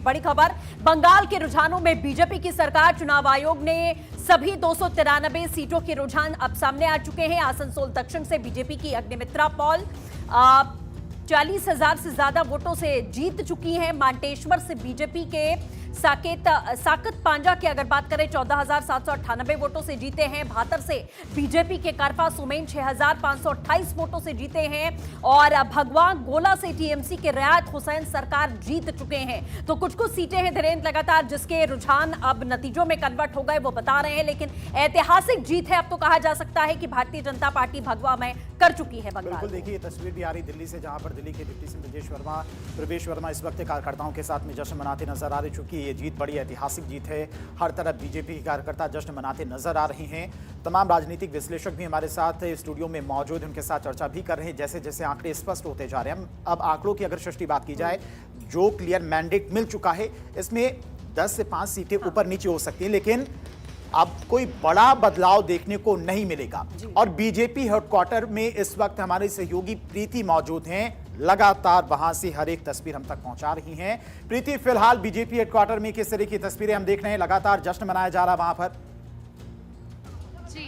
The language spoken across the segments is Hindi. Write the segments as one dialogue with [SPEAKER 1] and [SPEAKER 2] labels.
[SPEAKER 1] बड़ी खबर, बंगाल के रुझानों में बीजेपी की सरकार। चुनाव आयोग ने सभी 293 सीटों के रुझान अब सामने आ चुके हैं। आसनसोल दक्षिण से बीजेपी की अग्निमित्रा पॉल 40,000 से ज्यादा वोटों से जीत चुकी हैं। मांटेश्वर से बीजेपी के साकत पांजा की अगर बात करें 14,798 वोटों से जीते हैं। भातर से बीजेपी के करफा सुमेन 6,528 वोटों से जीते हैं और भगवान गोला से टीएमसी के रियायत हुसैन सरकार जीत चुके हैं। तो कुछ कुछ सीटें हैं धीरेन्द्र लगातार जिसके रुझान अब नतीजों में कन्वर्ट हो गए, वो बता रहे हैं। लेकिन ऐतिहासिक जीत है, अब तो कहा जा सकता है कि भारतीय जनता पार्टी भगवा में कर चुकी है।
[SPEAKER 2] बिल्कुल, देखिए तस्वीर भी आ रही दिल्ली से, जहां पर दिल्ली के डिप्टी सीएम प्रवेश वर्मा इस वक्त कार्यकर्ताओं के साथ में जश्न मनाते नजर आ रहे। चूंकि ये जीत बड़ी ऐतिहासिक जीत है, हर तरफ बीजेपी के कार्यकर्ता जश्न मनाते नजर आ रहे हैं। तमाम राजनीतिक विश्लेषक भी हमारे साथ स्टूडियो में मौजूद, उनके साथ चर्चा भी कर रहे हैं। जैसे जैसे आंकड़े स्पष्ट होते जा रहे हैं, अब आंकड़ों की अगर सृष्टि बात की जाए, जो क्लियर मैंडेट मिल चुका है, इसमें 10 से 5 सीटें ऊपर नीचे हो सकती हैं, लेकिन अब कोई बड़ा बदलाव देखने को नहीं मिलेगा। और बीजेपी हेडक्वार्टर में इस वक्त हमारे सहयोगी प्रीति मौजूद हैं, लगातार वहां से हर एक तस्वीर हम तक पहुंचा रही हैं। प्रीति, फिलहाल बीजेपी हेडक्वार्टर में किस तरह की तस्वीरें हम देख रहे हैं? लगातार जश्न मनाया जा रहा है वहां पर।
[SPEAKER 3] जी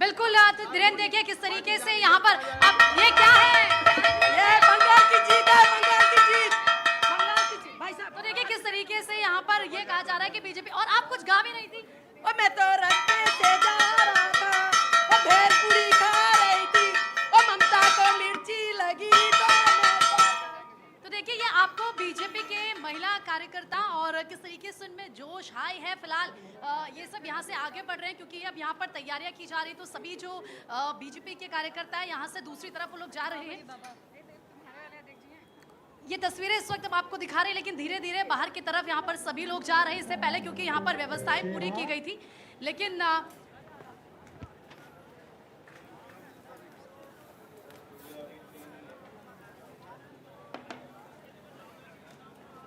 [SPEAKER 3] बिल्कुल धीरेन्द्र, देखिए किस तरीके से यहाँ पर अब ये क्या है,
[SPEAKER 4] ये बंगाल की जीत है, बंगाल की जीत, बंगाल की जीत। भाई साहब,
[SPEAKER 3] तो देखिए किस तरीके से यहाँ पर ये कहा जा रहा है कि बीजेपी, और आप कुछ गा भी नहीं थी।
[SPEAKER 4] और मैं तो रास्ते से जा रहा था, और भेलपुरी खा रही थी, और ममता को मिर्ची लगी
[SPEAKER 3] तो देखिए ये आपको बीजेपी के महिला कार्यकर्ता और किस तरीके से उनमें जोश हाई है। फिलहाल ये सब यहाँ से आगे बढ़ रहे हैं क्योंकि अब यहाँ पर तैयारियां की जा रही, तो सभी जो बीजेपी के कार्यकर्ता है यहाँ से दूसरी तरफ वो लोग जा रहे हैं। ये तस्वीरें इस वक्त हम आपको दिखा रहे हैं, लेकिन धीरे धीरे बाहर की तरफ यहाँ पर सभी लोग जा रहे हैं। इससे पहले क्योंकि यहाँ पर व्यवस्थाएं पूरी की गई थी, लेकिन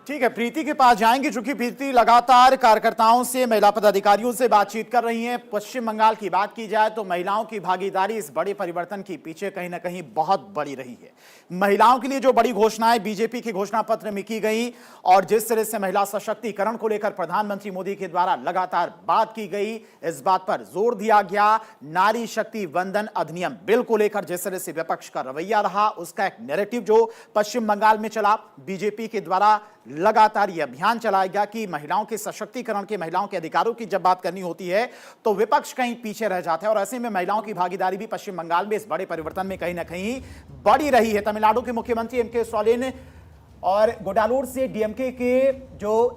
[SPEAKER 2] ठीक है, प्रीति के पास जाएंगे, चूंकि प्रीति लगातार कार्यकर्ताओं से, महिला पदाधिकारियों से बातचीत कर रही हैं। पश्चिम बंगाल की बात की जाए तो महिलाओं की भागीदारी इस बड़े परिवर्तन के पीछे कहीं ना कहीं बहुत बड़ी रही है। महिलाओं के लिए जो बड़ी घोषणाएं बीजेपी के घोषणा पत्र में की गई और जिस तरह से महिला सशक्तिकरण को लेकर प्रधानमंत्री मोदी के द्वारा लगातार बात की गई, इस बात पर जोर दिया गया। नारी शक्ति वंदन अधिनियम बिल को लेकर जिस तरह से विपक्ष का रवैया रहा, उसका एक नैरेटिव जो पश्चिम बंगाल में चला, बीजेपी के द्वारा लगातार यह अभियान चलाया गया कि महिलाओं के सशक्तिकरण के, महिलाओं के अधिकारों की जब बात करनी होती है तो विपक्ष कहीं पीछे रह जाता है। और ऐसे में महिलाओं की भागीदारी भी पश्चिम बंगाल में इस बड़े परिवर्तन में कहीं ना कहीं बड़ी रही है। तमिलनाडु के मुख्यमंत्री एम.के. स्टालिन और गुडालूर से डीएमके के जो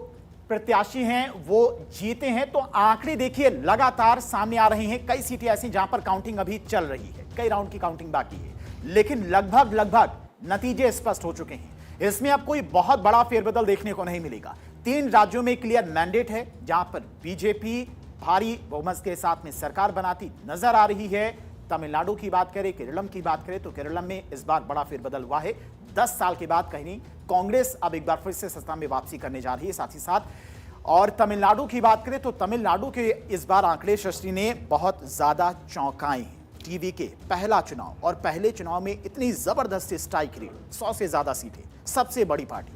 [SPEAKER 2] प्रत्याशी हैं वो जीते हैं। तो आंकड़े देखिए लगातार सामने आ रहे हैं। कई सीटें ऐसी जहां पर काउंटिंग अभी चल रही है, कई राउंड की काउंटिंग बाकी है, लेकिन लगभग नतीजे स्पष्ट हो चुके हैं। इसमें अब कोई बहुत बड़ा फेरबदल देखने को नहीं मिलेगा। 3 राज्यों में क्लियर मैंडेट है जहां पर बीजेपी भारी बहुमत के साथ में सरकार बनाती नजर आ रही है। तमिलनाडु की बात करें, केरलम की बात करें तो केरलम में इस बार बड़ा फेरबदल हुआ है। 10 साल के बाद कहीं कांग्रेस अब एक बार फिर से सत्ता में वापसी करने जा रही है। साथ ही साथ और तमिलनाडु की बात करें तो तमिलनाडु के इस बार आंकड़े सृष्टि ने बहुत ज्यादा चौंकाए हैं। टीवी के पहला चुनाव और पहले चुनाव में इतनी जबरदस्त स्ट्राइक रेट, 100 से ज्यादा सीटें, सबसे बड़ी पार्टी।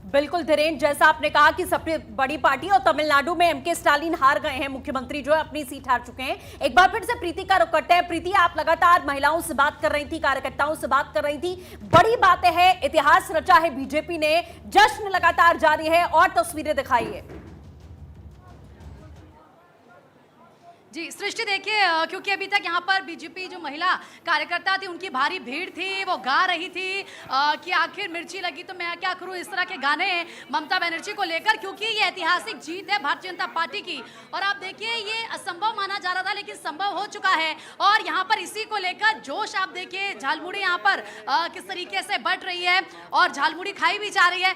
[SPEAKER 1] बिल्कुल धीरेन्द्र, जैसा आपने कहा कि सबसे बड़ी पार्टी, और तमिलनाडु में एम.के. स्टालिन हार गए हैं, मुख्यमंत्री जो है अपनी सीट हार चुके हैं। एक बार फिर से प्रीति का रुख करते हैं। प्रीति, आप लगातार महिलाओं से बात कर रही थी, कार्यकर्ताओं से बात कर रही थी, बड़ी बातें हैं, इतिहास रचा है बीजेपी ने, जश्न लगातार जारी है और तस्वीरें दिखाई है।
[SPEAKER 3] जी सृष्टि, देखिए क्योंकि अभी तक यहाँ पर बीजेपी जो महिला कार्यकर्ता थी उनकी भारी भीड़ थी, वो गा रही थी कि आखिर मिर्ची लगी तो मैं क्या करूँ, इस तरह के गाने ममता बनर्जी को लेकर, क्योंकि ये ऐतिहासिक जीत है भारतीय जनता पार्टी की। और आप देखिए ये असंभव माना जा रहा था लेकिन संभव हो चुका है। और यहाँ पर इसी को लेकर जोश आप देखिए, झालमुड़ी यहाँ पर किस तरीके से बढ़ रही है और झालमुड़ी खाई भी जा रही है।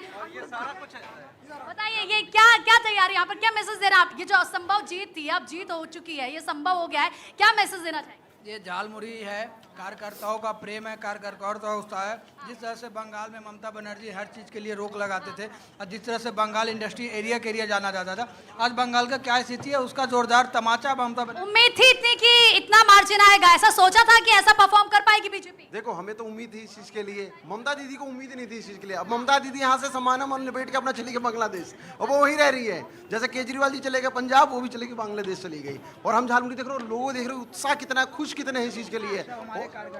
[SPEAKER 3] बताइए ये क्या क्या तैयारी, यहाँ पर क्या मैसेज दे रहे हैं आप? ये जो असंभव जीत थी अब जीत हो चुकी है, ये संभव हो गया है, क्या मैसेज देना चाहिए?
[SPEAKER 5] ये झालमुड़ी है कार्यकर्ताओं का प्रेम है, कार्यकर्ताओं का उत्साह है। जिस तरह से बंगाल में ममता बनर्जी हर चीज़ के लिए रोक लगाते थे और जिस तरह से बंगाल इंडस्ट्री एरिया के एरिया जाना जाता था, आज बंगाल का क्या स्थिति है उसका जोरदार तमाचा ममता
[SPEAKER 3] उम्मीद थी इतनी कि इतना मार्जिन आएगा, ऐसा सोचा था कि ऐसा परफॉर्म कर पाएगी बीजेपी?
[SPEAKER 6] देखो, हमें तो उम्मीद थी इस चीज के लिए, ममता दीदी को उम्मीद ही नहीं थी इस चीज के लिए। अब ममता दीदी यहाँ से समाना मन लपेट के अपना चली गई बांग्लादेश, और वो वहीं रह रही है। जैसे केजरीवाल जी चले गए पंजाब, वो भी चले गई बांग्लादेश चली गई। और हम झालमुड़ी देख रहे हो, लोगों देख रहे हो उत्साह कितना, खुश कितने हैं इस चीज के लिए।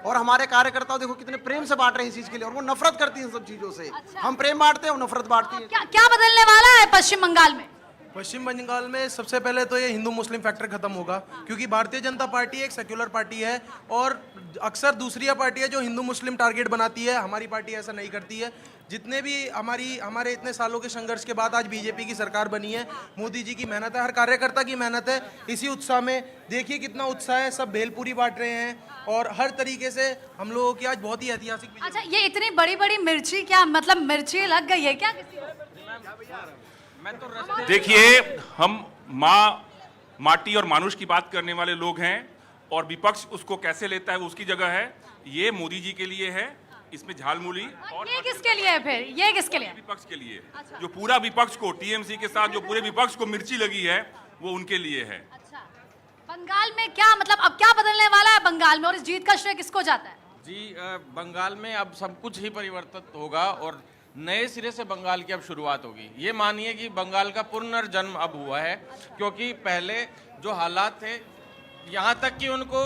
[SPEAKER 6] और हमारे कार्यकर्ता देखो कितने प्रेम से बांट रहे हैं इस चीज के लिए, और वो नफरत करती है सब चीजों से। हम प्रेम बांटते हैं, वो नफरत बांटती है।
[SPEAKER 3] क्या बदलने वाला है पश्चिम बंगाल में?
[SPEAKER 7] पश्चिम बंगाल में सबसे पहले तो ये हिंदू मुस्लिम फैक्टर खत्म होगा, क्योंकि भारतीय जनता पार्टी एक सेक्युलर पार्टी है और अक्सर दूसरी पार्टी है जो हिंदू मुस्लिम टारगेट बनाती है। हमारी पार्टी ऐसा नहीं करती है। जितने भी हमारे इतने सालों के संघर्ष के बाद आज बीजेपी की सरकार बनी है, मोदी जी की मेहनत है, हर कार्यकर्ता की मेहनत है। इसी उत्साह में देखिए कितना उत्साह है, सब भेलपूरी बांट रहे हैं और हर तरीके से हम लोगों की आज बहुत ही ऐतिहासिक विजय।
[SPEAKER 3] अच्छा, ये इतनी बड़ी बड़ी मिर्ची, क्या मतलब मिर्ची लग गई है क्या किसी को?
[SPEAKER 8] देखिए, हम माँ, माटी और मानुष की बात करने वाले लोग हैं और विपक्ष उसको कैसे लेता है वो उसकी जगह है। ये मोदी जी के लिए है, इसमें झालमुड़ी। और
[SPEAKER 3] ये किसके लिए है फिर? ये किसके लिए?
[SPEAKER 8] विपक्ष के लिए। जो पूरा विपक्ष को, टीएमसी के साथ जो पूरे विपक्ष को मिर्ची लगी है वो उनके लिए है।
[SPEAKER 3] अच्छा, बंगाल में क्या मतलब अब क्या बदलने वाला है बंगाल में, और इस जीत का श्रेय किसको जाता है?
[SPEAKER 9] जी, बंगाल में अब सब कुछ ही परिवर्तित होगा और नए सिरे से बंगाल की अब शुरुआत होगी। ये मानिए कि बंगाल का पुनर्जन्म अब हुआ है, क्योंकि पहले जो हालात थे, यहाँ तक कि उनको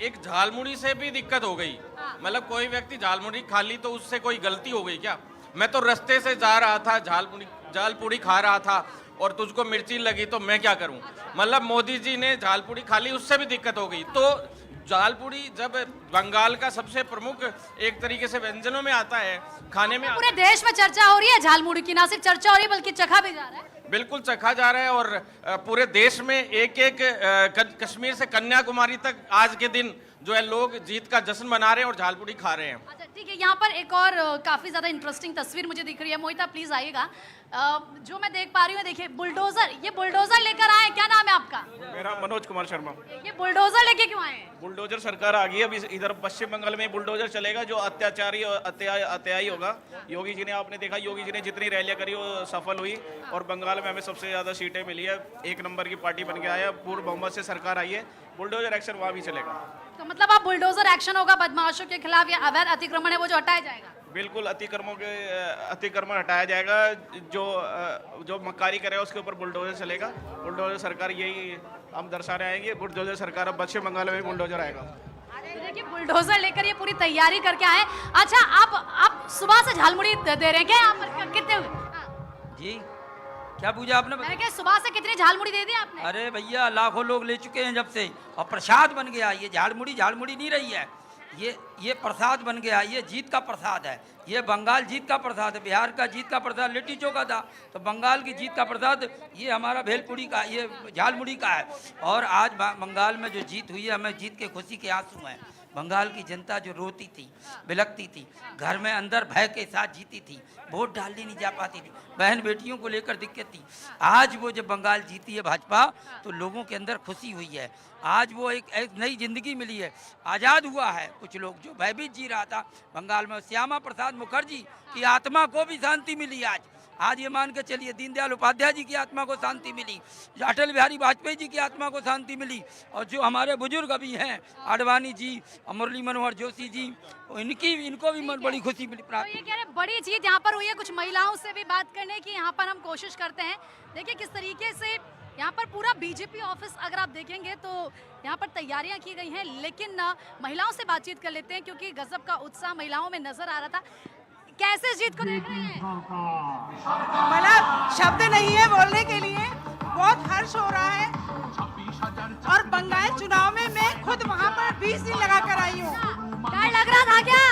[SPEAKER 9] एक झालमुड़ी से भी दिक्कत हो गई। मतलब कोई व्यक्ति झालमुड़ी खा ली तो उससे कोई गलती हो गई क्या? मैं तो रास्ते से जा रहा था, झालपुड़ी खा रहा था और तुझको मिर्ची लगी तो मैं क्या करूं? मतलब मोदी जी ने झालपुड़ी खा ली, उससे भी दिक्कत हो गई। तो झालपुड़ी जब बंगाल का सबसे प्रमुख एक तरीके से व्यंजनों में आता है, खाने में
[SPEAKER 3] पूरे देश में चर्चा हो रही है झालमुड़ी की, ना सिर्फ चर्चा हो रही है बल्कि चखा भी जा रहा है।
[SPEAKER 9] बिल्कुल चखा जा रहा है और पूरे देश में एक एक कश्मीर से कन्याकुमारी तक आज के दिन जो है लोग जीत का जश्न मना रहे हैं और झालपुड़ी खा रहे हैं।
[SPEAKER 3] अच्छा ठीक है, यहाँ पर एक और काफी ज्यादा इंटरेस्टिंग तस्वीर मुझे दिख रही है। मोहिता प्लीज आइएगा। जो मैं देख पा रही हूँ, देखिए बुलडोजर, ये बुलडोजर लेकर आए, क्या नाम है आपका?
[SPEAKER 8] मेरा मनोज कुमार शर्मा।
[SPEAKER 3] ये बुलडोजर लेके क्यों आए हैं?
[SPEAKER 8] बुलडोजर सरकार आ गई है, अभी इधर पश्चिम बंगाल में बुलडोजर चलेगा जो अत्याचारी और अत्याई होगा। योगी जी ने, आपने देखा योगी जी ने जितनी रैलियां करी वो सफल हुई और बंगाल में हमें सबसे ज्यादा सीटें मिली है। एक नंबर की पार्टी बन के आया, पूर्ण बहुमत से सरकार आई है। बुलडोजर एक्शन वहाँ भी चलेगा।
[SPEAKER 3] तो मतलब आप बुलडोजर एक्शन होगा बदमाशों के खिलाफ, या अवैध अतिक्रमण है वो जो हटाया जाएगा?
[SPEAKER 8] बिल्कुल, अतिक्रमण हटाया जाएगा। जो मक्कारी करेगा उसके ऊपर बुलडोजर चलेगा। बुलडोजर सरकार, यही हम दर्शाने आएंगे, बुलडोजर सरकार अब पश्चिम बंगाल में बुलडोजर आएगा।
[SPEAKER 3] देखिए बुलडोजर लेकर ये पूरी तैयारी करके आए। अच्छा, आप सुबह से झालमुड़ी दे रहे हैं क्या यहाँ पर? कितने
[SPEAKER 10] जी क्या पूछा आपने?
[SPEAKER 3] मैंने कहा सुबह से कितनी झालमुड़ी दे दी आपने?
[SPEAKER 10] अरे भैया, लाखों लोग ले चुके हैं जब से, और प्रसाद बन गया। ये झालमुड़ी नहीं रही है, ये प्रसाद बन गया। ये जीत का प्रसाद है, ये बंगाल जीत का प्रसाद है। बिहार का जीत का प्रसाद लिट्टी चोखा था, तो बंगाल की जीत का प्रसाद ये हमारा भेलपुरी का, ये झालमुड़ी का है। और आज बंगाल में जो जीत हुई है, हमें जीत के खुशी के आंसू हैं। बंगाल की जनता जो रोती थी, बिलखती थी, घर में अंदर भय के साथ जीती थी, वोट डालने नहीं जा पाती थी, बहन बेटियों को लेकर दिक्कत थी। आज वो जब बंगाल जीती है भाजपा, तो लोगों के अंदर खुशी हुई है। आज वो एक नई जिंदगी मिली है, आज़ाद हुआ है। कुछ लोग जो भयभीत जी रहा था बंगाल में, श्यामा प्रसाद मुखर्जी की आत्मा को भी शांति मिली। आज ये मान के चलिए, दीनदयाल उपाध्याय जी की आत्मा को शांति मिली, अटल बिहारी वाजपेयी जी की आत्मा को शांति मिली, और जो हमारे बुजुर्ग अभी हैं, आडवाणी जी, मुरली मनोहर जोशी जी, इनको भी बड़ी खुशी मिली।
[SPEAKER 3] तो ये कह रहे बड़ी चीज यहाँ पर हुई है। कुछ महिलाओं से भी बात करने की यहाँ पर हम कोशिश करते हैं। देखिए किस तरीके से यहाँ पर पूरा बीजेपी ऑफिस अगर आप देखेंगे तो यहाँ पर तैयारियां की गई हैं, लेकिन महिलाओं से बातचीत कर लेते हैं क्योंकि गजब का उत्साह महिलाओं में नजर आ रहा था। कैसे जीत को देख रहे हैं?
[SPEAKER 4] मतलब शब्द नहीं है बोलने के लिए, बहुत हर्ष हो रहा है। और बंगाल चुनाव में मैं खुद वहाँ पर 20 दिन लगा कर आई हूँ।
[SPEAKER 3] डर लग रहा था क्या?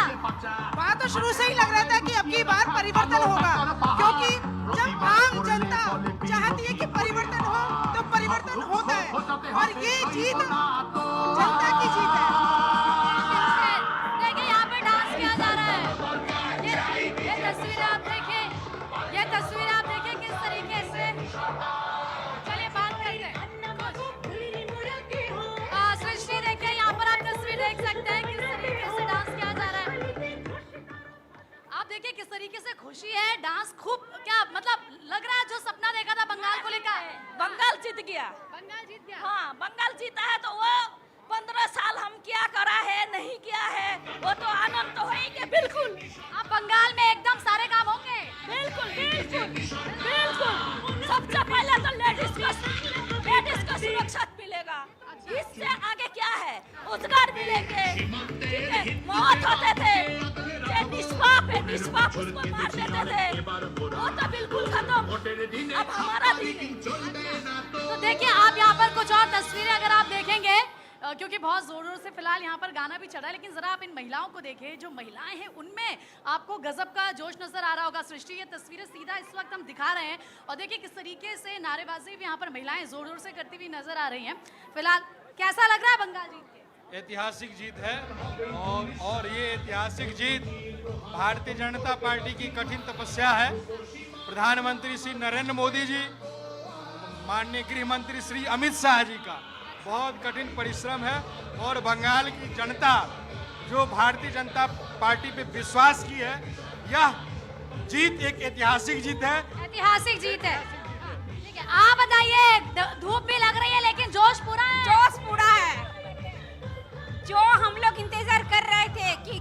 [SPEAKER 4] वहाँ तो शुरू से ही लग रहा था कि अब की बार परिवर्तन होगा, क्योंकि जब आम जनता चाहती है कि परिवर्तन हो तो परिवर्तन होता है, और ये जीत जनता की जीत है।
[SPEAKER 3] देखिए यहाँ पे डांस किया जा रहा है। ये तस्वीर आप देखिए, ये तस्वीर आप देखिए किस तरीके से। चलिए बात करते हैं। सृष्टि देखिए, यहाँ पर आप तस्वीर देख सकते हैं किस तरीके किस तरीके से खुशी है, डांस खूब, क्या मतलब लग रहा है जो सपना देखा था बंगाल को लेकर
[SPEAKER 11] बंगाल जीत गया।
[SPEAKER 3] बंगाल जीत गया।
[SPEAKER 11] हाँ, बंगाल जीता है तो वो 15 साल हम क्या करा है नहीं किया है वो तो आनंद तो होंगे बिल्कुल।
[SPEAKER 3] अब बंगाल में एकदम सारे काम होंगे।
[SPEAKER 11] बिल्कुल बिल्कुल बिल्कुल। सबसे पहले तो लेडीज को सुरक्षा मिलेगा। इससे आगे क्या है, रोजगार मिलेंगे। ठीक है, मौत होते थे, ये निष्पाप उसको मार देते थे, वो तो बिल्कुल खत्म। अब हमारा दिन
[SPEAKER 3] तो देखिए आप यहाँ पर कुछ और तस्वीरें अगर आप देखेंगे, क्योंकि बहुत जोर जोर से फिलहाल यहाँ पर गाना भी चढ़ा है, लेकिन जरा आप इन महिलाओं को देखें, जो महिलाएं हैं उनमें आपको गजब का जोश नजर आ रहा होगा। सृष्टि, ये तस्वीरें सीधा इस वक्त हम दिखा रहे हैं और देखिए किस तरीके से नारेबाजी भी यहाँ पर महिलाएं जोर जोर से करती हुई नजर आ रही हैं। फिलहाल कैसा लग रहा है बंगाल जीत के?
[SPEAKER 12] ऐतिहासिक जीत है और ये ऐतिहासिक जीत भारतीय जनता पार्टी की कठिन तपस्या है। प्रधानमंत्री श्री नरेंद्र मोदी जी, माननीय गृह मंत्री श्री अमित शाह जी का बहुत कठिन परिश्रम है और बंगाल की जनता जो भारतीय जनता पार्टी पे विश्वास की है, यह जीत एक ऐतिहासिक जीत है।
[SPEAKER 3] ऐतिहासिक जीत है। ठीक है, आप बताइए, धूप भी लग रही है लेकिन जोश पूरा है।
[SPEAKER 11] जोश पूरा है। जो हम लोग इंतजार कर रहे थे कि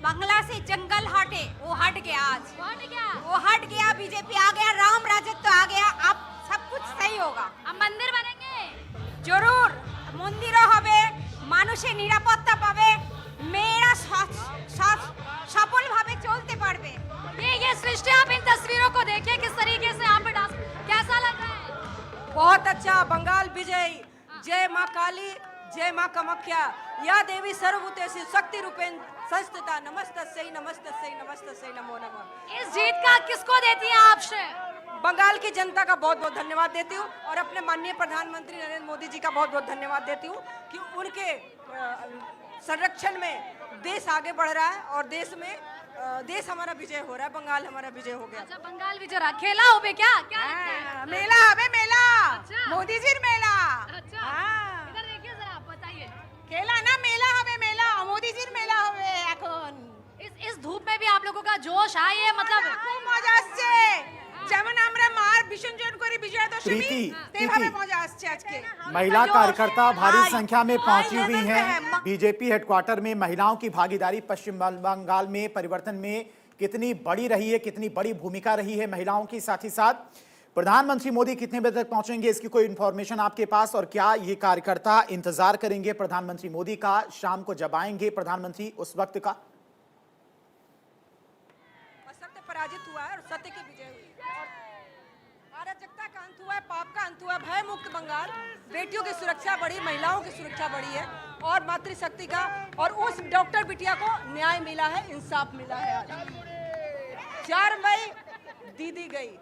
[SPEAKER 11] बंगला से जंगल हटे, वो हट गया। आज वो हट गया, बीजेपी आ गया, राम राजत्व आ गया। अब सब कुछ सही होगा।
[SPEAKER 3] अब मंदिर बनेंगे
[SPEAKER 11] জরুর, মন্দিরও হবে, মানুষের নিরাপত্তা পাবে, মেয়েরা সফলভাবে চলতে পারবে।
[SPEAKER 3] ये सृष्टि, आप इन तस्वीरों को देखिए किस तरीके से यहाँ पे डांस, कैसा लग रहा है?
[SPEAKER 4] बहुत अच्छा, बंगाल विजयी। जय माँ काली, जय माँ कामाख्या, या देवी सर्वभूतेषु शक्ति रूपेण संस्थिता, नमस्तस्यै नमस्तस्यै नमस्तस्यै नमो नमः।
[SPEAKER 3] इस जीत का किसको देती हैं आप श्रेय?
[SPEAKER 4] बंगाल की जनता का बहुत बहुत धन्यवाद देती हूँ और अपने माननीय प्रधानमंत्री नरेंद्र मोदी जी का बहुत बहुत धन्यवाद देती हूँ कि उनके संरक्षण में देश आगे बढ़ रहा है और देश हमारा विजय हो रहा है, बंगाल हमारा विजय हो गया।
[SPEAKER 3] अच्छा, बंगाल विजय रहा, खेला हो बे क्या?
[SPEAKER 4] मेला हमें मेला, मोदी जी मेला।
[SPEAKER 3] अच्छा, इधर देखिए जरा, आप बताइए।
[SPEAKER 4] खेला ना मेला हमें मेला, मोदी जी मेला হবে এখন।
[SPEAKER 3] इस धूप में भी आप लोगों का जोश है, ये मतलब
[SPEAKER 4] খুব মজা আসছে। যেমন আমরা মার বিসর্জন করি বিজয়া দশমী, তেভাবে মজা আসছে আজকে।
[SPEAKER 2] महिला कार्यकर्ता भारी संख्या में पहुंची हुई हैं। बीजेपी हेडक्वार्टर में महिलाओं की भागीदारी पश्चिम बंगाल में परिवर्तन में कितनी बड़ी रही है, कितनी बड़ी भूमिका रही है महिलाओं की। साथ ही साथ प्रधानमंत्री मोदी कितने बजे तक पहुंचेंगे, इसकी कोई इंफॉर्मेशन आपके पास? और क्या ये कार्यकर्ता इंतजार करेंगे प्रधानमंत्री मोदी का, शाम को जब आएंगे प्रधानमंत्री उस वक्त का?
[SPEAKER 4] असत्य पराजित हुआ है और सत्य की विजय हुई है। अराजकता का अंत हुआ है, पाप का अंत हुआ है, भय मुक्त बंगाल, बेटियों की सुरक्षा बढ़ी, महिलाओं की सुरक्षा बढ़ी है और मातृशक्ति का, और उस डॉक्टर बिटिया को न्याय मिला है, इंसाफ मिला है। आज 4 मई दीदी गई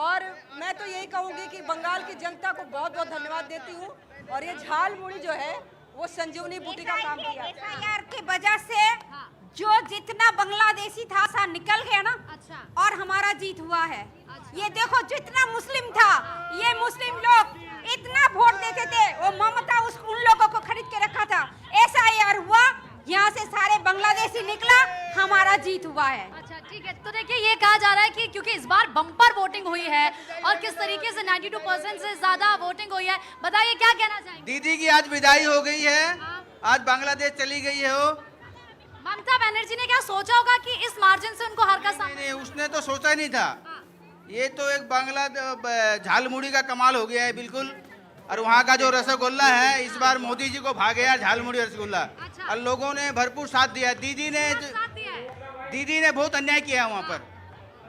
[SPEAKER 4] और मैं तो यही कहूंगी कि बंगाल की जनता को बहुत बहुत धन्यवाद देती हूँ। और ये झाल मुड़ी जो है वो संजीवनी बूटी का काम किया।
[SPEAKER 11] एफआईआर की वजह से जो जितना बांग्लादेशी था सा निकल गया ना।
[SPEAKER 3] अच्छा।
[SPEAKER 11] और हमारा जीत हुआ है। ये देखो, जितना मुस्लिम था, ये मुस्लिम लोग इतना वोट देते थे, वो ममता उन लोगों को खरीद के रखा था। एफआईआर हुआ, यहाँ से सारे बांग्लादेशी निकला, हमारा जीत हुआ है।
[SPEAKER 3] अच्छा, ठीक है। तो देखिए, ये कहा जा रहा है कि क्योंकि इस बार बम्पर वोटिंग हुई है और किस तरीके से 92% से ज्यादा वोटिंग हुई है, बताइए क्या कहना चाहेंगे?
[SPEAKER 5] दीदी की आज विदाई हो गई है, आज बांग्लादेश चली गई है वो।
[SPEAKER 3] ममता बनर्जी ने क्या सोचा होगा कि इस मार्जिन से उनको हर का सामना?
[SPEAKER 5] नहीं, उसने तो सोचा ही नहीं था। ये तो एक झालमुड़ी का कमाल हो गया है बिल्कुल। और वहाँ का जो रसगुल्ला है, इस बार मोदी जी को भाग गया झालमुड़ी रसगुल्ला।
[SPEAKER 3] अच्छा।
[SPEAKER 5] और लोगों ने भरपूर साथ दिया। दीदी ने बहुत अन्याय किया वहाँ पर।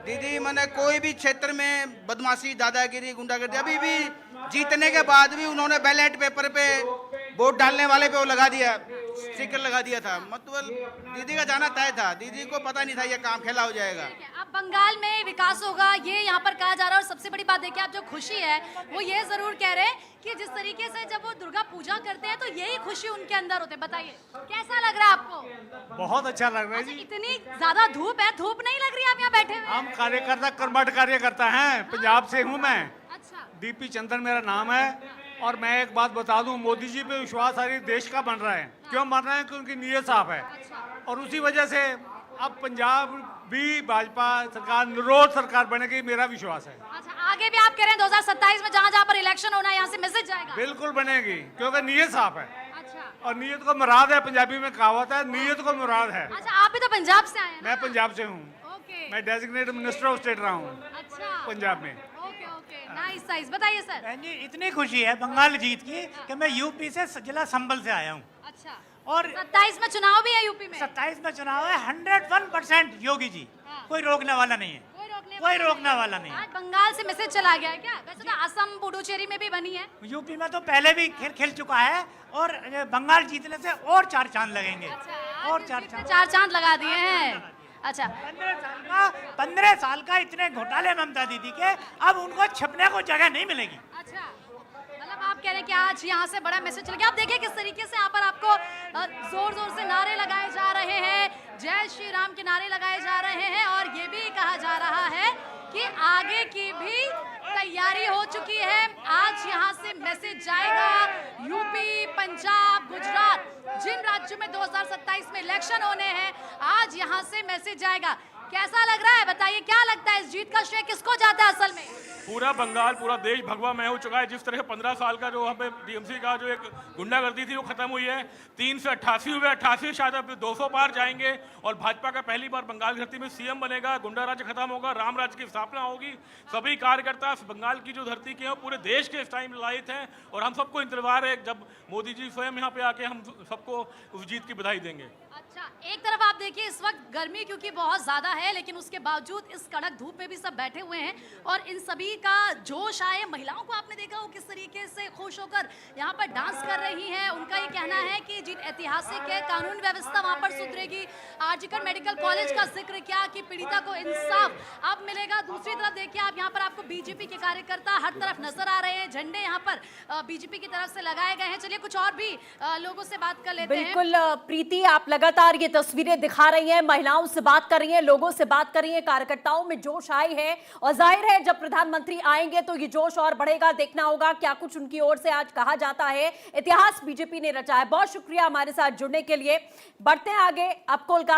[SPEAKER 5] दीदी मैंने कोई भी क्षेत्र में बदमाशी, दादागिरी, गुंडागर्दी, अभी भी जीतने के बाद भी उन्होंने बैलेट पेपर पे वोट डालने वाले पे वो लगा दिया, स्टिकर लगा दिया था। मतलब दीदी का जाना तय था, दीदी को पता नहीं था ये काम खेला हो जाएगा।
[SPEAKER 3] अब बंगाल में विकास होगा, ये यहाँ पर कहा जा रहा है। और सबसे बड़ी बात देखिए, आप जो खुशी है वो ये जरूर कह रहे हैं कि जिस तरीके से जब वो दुर्गा पूजा करते हैं तो यही खुशी उनके अंदर होते है। बताइए कैसा लग रहा है आपको?
[SPEAKER 12] बहुत अच्छा लग रहा है
[SPEAKER 3] अच्छा,
[SPEAKER 12] जी।
[SPEAKER 3] इतनी ज्यादा धूप है, धूप नहीं लग रही? आप यहाँ बैठे हुए
[SPEAKER 12] हम कार्यकर्ता कर्मठ कार्यकर्ता हैं, पंजाब से हूँ मैं।
[SPEAKER 3] अच्छा।
[SPEAKER 12] डीपी चंदन मेरा नाम है। और मैं एक बात बता दूं, मोदी जी पे विश्वास सारे देश का बन रहा है। क्यों बन रहा है? क्योंकि नीयत साफ है। और उसी वजह से अब पंजाब भी भाजपा सरकार निरोध सरकार बनेगी, मेरा विश्वास है।
[SPEAKER 3] अच्छा, आगे भी आप कह रहे हैं 2027 में जहां जहां पर इलेक्शन होना है यहाँ से मैसेज जाएगा?
[SPEAKER 12] बिल्कुल बनेगी, क्योंकि नीयत साफ है
[SPEAKER 3] अच्छा
[SPEAKER 12] और नीयत को मुराद है। पंजाबी में कहावत है, नीयत को मुराद है।
[SPEAKER 3] अच्छा, आप भी तो पंजाब से आए हैं ना?
[SPEAKER 12] मैं पंजाब से हूँ,
[SPEAKER 3] ओके,
[SPEAKER 12] मैं डेजिग्नेटेड मिनिस्टर ऑफ स्टेट रहा हूँ
[SPEAKER 3] अच्छा,
[SPEAKER 12] पंजाब में।
[SPEAKER 3] Okay okay, nice nice. बताइए सर।
[SPEAKER 13] बहन जी, इतनी खुशी है बंगाल जीत की कि मैं यूपी से जिला संभल से आया हूँ
[SPEAKER 3] अच्छा,
[SPEAKER 13] और
[SPEAKER 3] 27 में चुनाव भी है यूपी में?
[SPEAKER 13] 27 में चुनाव है। 101% योगी जी, कोई रोकने वाला नहीं है, कोई रोकने वाला नहीं है।
[SPEAKER 3] आज बंगाल से मैसेज चला गया है क्या? वैसे तो असम पुडुचेरी में भी बनी है।
[SPEAKER 13] यूपी में तो पहले भी खेल चुका है और बंगाल जीतने से और 4 चांद लगेंगे। और
[SPEAKER 3] 4 चांद लगा दिए हैं। अच्छा,
[SPEAKER 13] 15 साल का इतने घोटाले ममता दीदी के, अब उनको छपने को जगह नहीं मिलेगी।
[SPEAKER 3] अच्छा, मतलब आप कह रहे हैं कि आज यहाँ से बड़ा मैसेज चल गया। आप देखिए किस तरीके से यहाँ पर आपको जोर जोर से नारे लगाए जा रहे हैं, जय श्री राम के नारे लगाए जा रहे हैं और ये भी कहा जा रहा है कि आगे की भी तैयारी हो चुकी है। आज यहाँ से मैसेज जाएगा यूपी, पंजाब, गुजरात, जिन राज्यों में 2027 में इलेक्शन होने हैं, आज यहाँ से मैसेज जाएगा। कैसा लग रहा है बताइए, क्या लगता है इस जीत का श्रेय किसको जाता है असल में?
[SPEAKER 8] पूरा बंगाल, पूरा देश भगवा मय हो चुका है। जिस तरह 15 साल का जो वहाँ पे डीएमसी का जो एक गुंडागर्दी थी वो खत्म हुई है। 3 से 88 हुए, 88 शायद अब 200 पार जाएंगे और भाजपा का पहली बार बंगाल धरती में सीएम बनेगा। गुंडा राज्य खत्म होगा, राम राज्य की स्थापना होगी। सभी कार्यकर्ता बंगाल की जो धरती के हैं पूरे देश के इस टाइम लायक हैं और हम सबको इंतजार है जब मोदी जी स्वयं यहाँ पे आके हम सबको उस जीत की बधाई देंगे।
[SPEAKER 3] अच्छा, एक तरफ आप देखिए इस वक्त गर्मी क्योंकि बहुत ज्यादा है, लेकिन उसके बावजूद इस कड़क धूप में भी सब बैठे हुए हैं और इन सभी का जोश आए। महिलाओं को आपने देखा वो किस तरीके से खुश होकर यहाँ पर डांस कर रही हैं। उनका ये कहना है कि जिन ऐतिहासिक है कानून व्यवस्था वहाँ पर सुधरेगी। आरजीकर मेडिकल कॉलेज का जिक्र किया कि पीड़िता को इंसाफ अब मिलेगा। दूसरी तरफ देखिए आप यहाँ पर आपको बीजेपी के कार्यकर्ता हर तरफ नजर आ रहे हैं, झंडे यहाँ पर बीजेपी की तरफ से लगाए गए हैं। चलिए कुछ और भी लोगों से बात कर लेते हैं।
[SPEAKER 1] बिल्कुल प्रीति, आप लगातार ये तस्वीरें दिखा रही हैं, महिलाओं से बात कर रही हैं, लोगों से बात कर रही हैं, कार्यकर्ताओं में जोश आई है और जाहिर है जब प्रधानमंत्री आएंगे तो ये जोश और बढ़ेगा। देखना होगा क्या कुछ उनकी ओर से आज कहा जाता है। इतिहास बीजेपी ने रचा है। बहुत शुक्रिया हमारे साथ जुड़ने के लिए। बढ़ते हैं आगे। अब कोलकाता